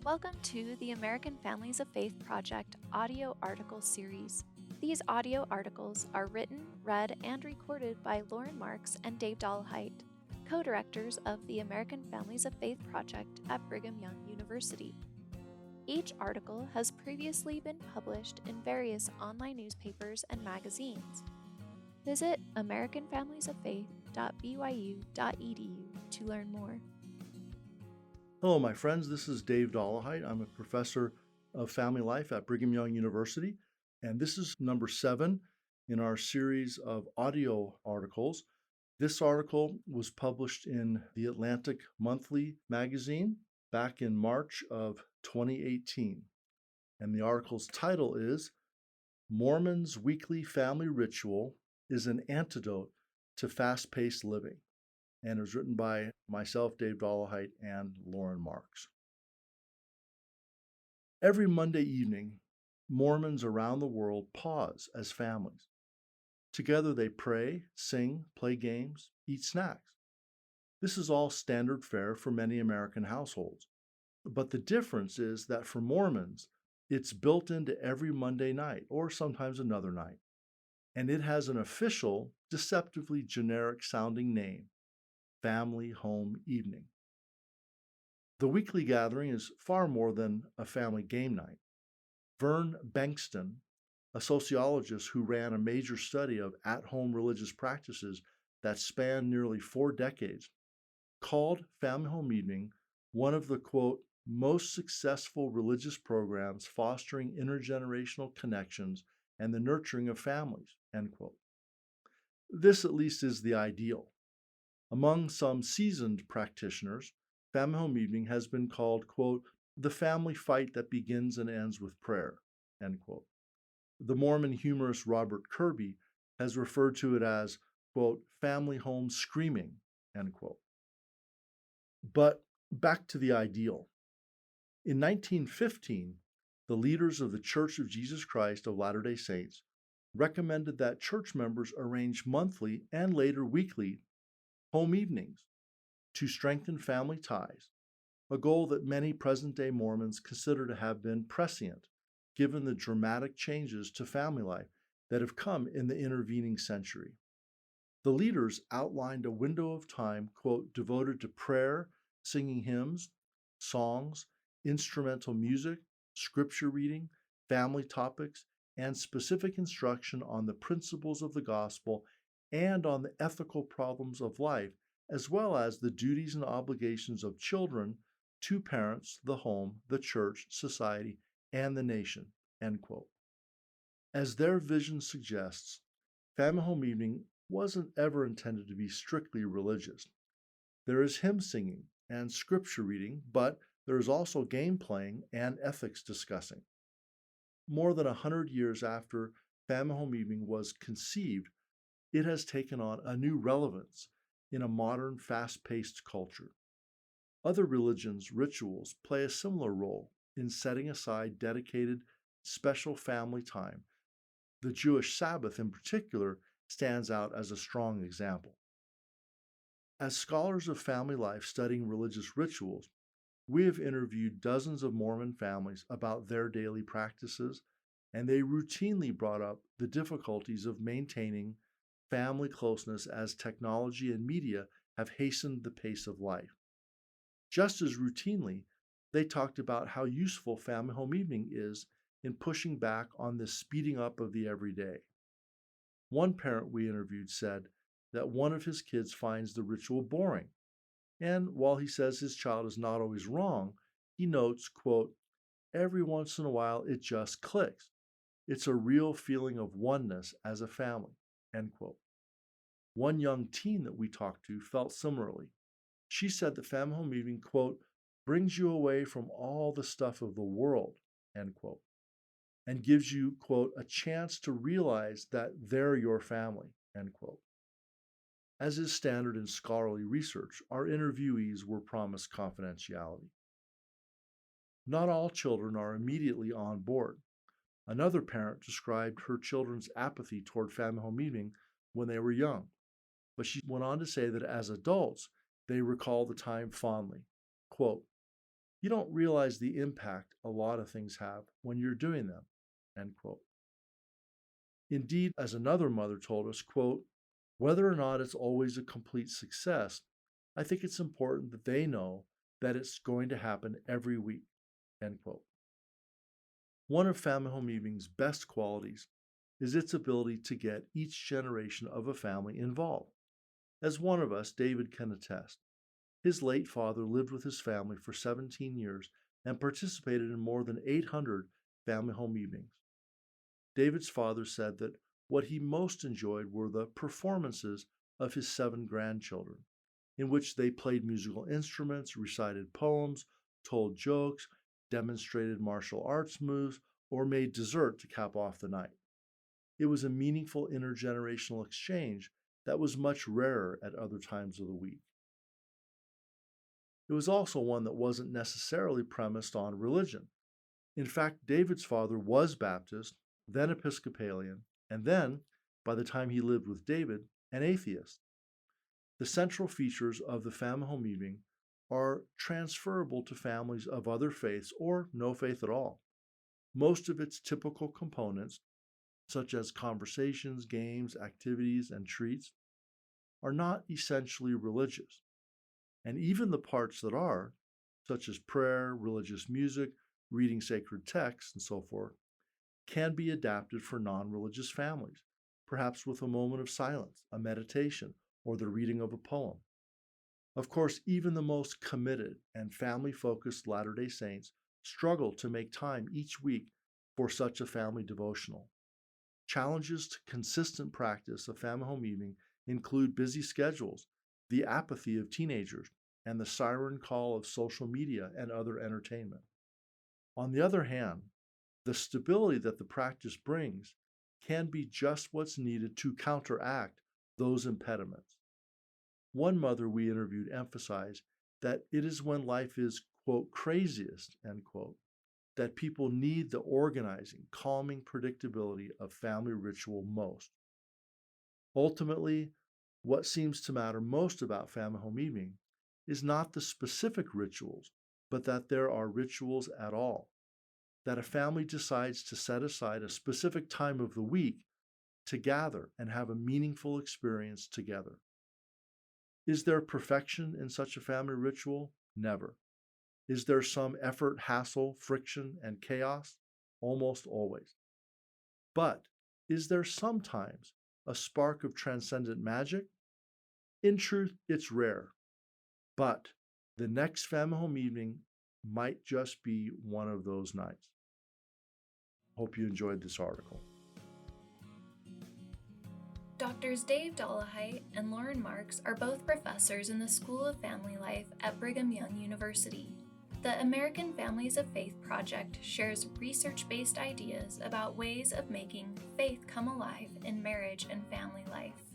Welcome to the American Families of Faith Project audio article series. These audio articles are written, read, and recorded by Lauren Marks and Dave Dollahite, co-directors of the American Families of Faith Project at Brigham Young University. Each article has previously been published in various online newspapers and magazines. Visit americanfamiliesoffaith.byu.edu to learn more. Hello, my friends. This is Dave Dollahite. I'm a professor of family life at Brigham Young University, and this is number 7 in our series of audio articles. This article was published in the Atlantic Monthly magazine back in March of 2018, and the article's title is Mormons' Weekly Family Ritual is an Antidote to Fast-Paced Living. And it was written by myself, Dave Dollahite, and Lauren Marks. Every Monday evening, Mormons around the world pause as families. Together they pray, sing, play games, eat snacks. This is all standard fare for many American households. But the difference is that for Mormons, it's built into every Monday night, or sometimes another night. And it has an official, deceptively generic sounding name: Family Home Evening. The weekly gathering is far more than a family game night. Vern Bankston, a sociologist who ran a major study of at-home religious practices that spanned nearly 4 decades, called Family Home Evening one of the, quote, most successful religious programs fostering intergenerational connections and the nurturing of families, end quote. This at least is the ideal. Among some seasoned practitioners, Family Home Evening has been called, quote, the family fight that begins and ends with prayer, end quote. The Mormon humorist Robert Kirby has referred to it as, quote, family home screaming, end quote. But back to the ideal. In 1915, the leaders of the Church of Jesus Christ of Latter-day Saints recommended that church members arrange monthly and later weekly home evenings to strengthen family ties, a goal that many present-day Mormons consider to have been prescient, given the dramatic changes to family life that have come in the intervening century. The leaders outlined a window of time, quote, devoted to prayer, singing hymns, songs, instrumental music, scripture reading, family topics, and specific instruction on the principles of the gospel and on the ethical problems of life, as well as the duties and obligations of children to parents, the home, the church, society, and the nation, end quote. As their vision suggests, Family Home Evening wasn't ever intended to be strictly religious. There is hymn singing and scripture reading, but there is also game playing and ethics discussing. More than 100 years after Family Home Evening was conceived, it has taken on a new relevance in a modern, fast-paced culture. Other religions' rituals play a similar role in setting aside dedicated, special family time. The Jewish Sabbath, in particular, stands out as a strong example. As scholars of family life studying religious rituals, we have interviewed dozens of Mormon families about their daily practices, and they routinely brought up the difficulties of maintaining family closeness as technology and media have hastened the pace of life. Just as routinely, they talked about how useful Family Home Evening is in pushing back on this speeding up of the everyday. One parent we interviewed said that one of his kids finds the ritual boring, and while he says his child is not always wrong, he notes, quote, every once in a while it just clicks. It's a real feeling of oneness as a family, end quote. One young teen that we talked to felt similarly. She said that Family Home Evening, quote, brings you away from all the stuff of the world, end quote, and gives you, quote, a chance to realize that they're your family, end quote. As is standard in scholarly research, our interviewees were promised confidentiality. Not all children are immediately on board. Another parent described her children's apathy toward Family Home Evening when they were young, but she went on to say that as adults, they recall the time fondly. Quote, You don't realize the impact a lot of things have when you're doing them, end quote. Indeed, as another mother told us, quote, whether or not it's always a complete success, I think it's important that they know that it's going to happen every week, end quote. One of Family Home Evening's best qualities is its ability to get each generation of a family involved. As one of us, David, can attest, his late father lived with his family for 17 years and participated in more than 800 family home evenings. David's father said that what he most enjoyed were the performances of his 7 grandchildren, in which they played musical instruments, recited poems, told jokes, demonstrated martial arts moves, or made dessert to cap off the night. It was a meaningful intergenerational exchange that was much rarer at other times of the week. It was also one that wasn't necessarily premised on religion. In fact, David's father was Baptist, then Episcopalian, and then, by the time he lived with David, an atheist. The central features of the Family Home Evening are transferable to families of other faiths or no faith at all. Most of its typical components, such as conversations, games, activities, and treats, are not essentially religious. And even the parts that are, such as prayer, religious music, reading sacred texts, and so forth, can be adapted for non-religious families, perhaps with a moment of silence, a meditation, or the reading of a poem. Of course, even the most committed and family-focused Latter-day Saints struggle to make time each week for such a family devotional. Challenges to consistent practice of Family Home Evening include busy schedules, the apathy of teenagers, and the siren call of social media and other entertainment. On the other hand, the stability that the practice brings can be just what's needed to counteract those impediments. One mother we interviewed emphasized that it is when life is, quote, craziest, end quote, that people need the organizing, calming predictability of family ritual most. Ultimately, what seems to matter most about Family Home Evening is not the specific rituals, but that there are rituals at all, that a family decides to set aside a specific time of the week to gather and have a meaningful experience together. Is there perfection in such a family ritual? Never. Is there some effort, hassle, friction, and chaos? Almost always. But is there sometimes a spark of transcendent magic? In truth, it's rare. But the next Family Home Evening might just be one of those nights. Hope you enjoyed this article. Doctors Dave Dollahite and Lauren Marks are both professors in the School of Family Life at Brigham Young University. The American Families of Faith Project shares research-based ideas about ways of making faith come alive in marriage and family life.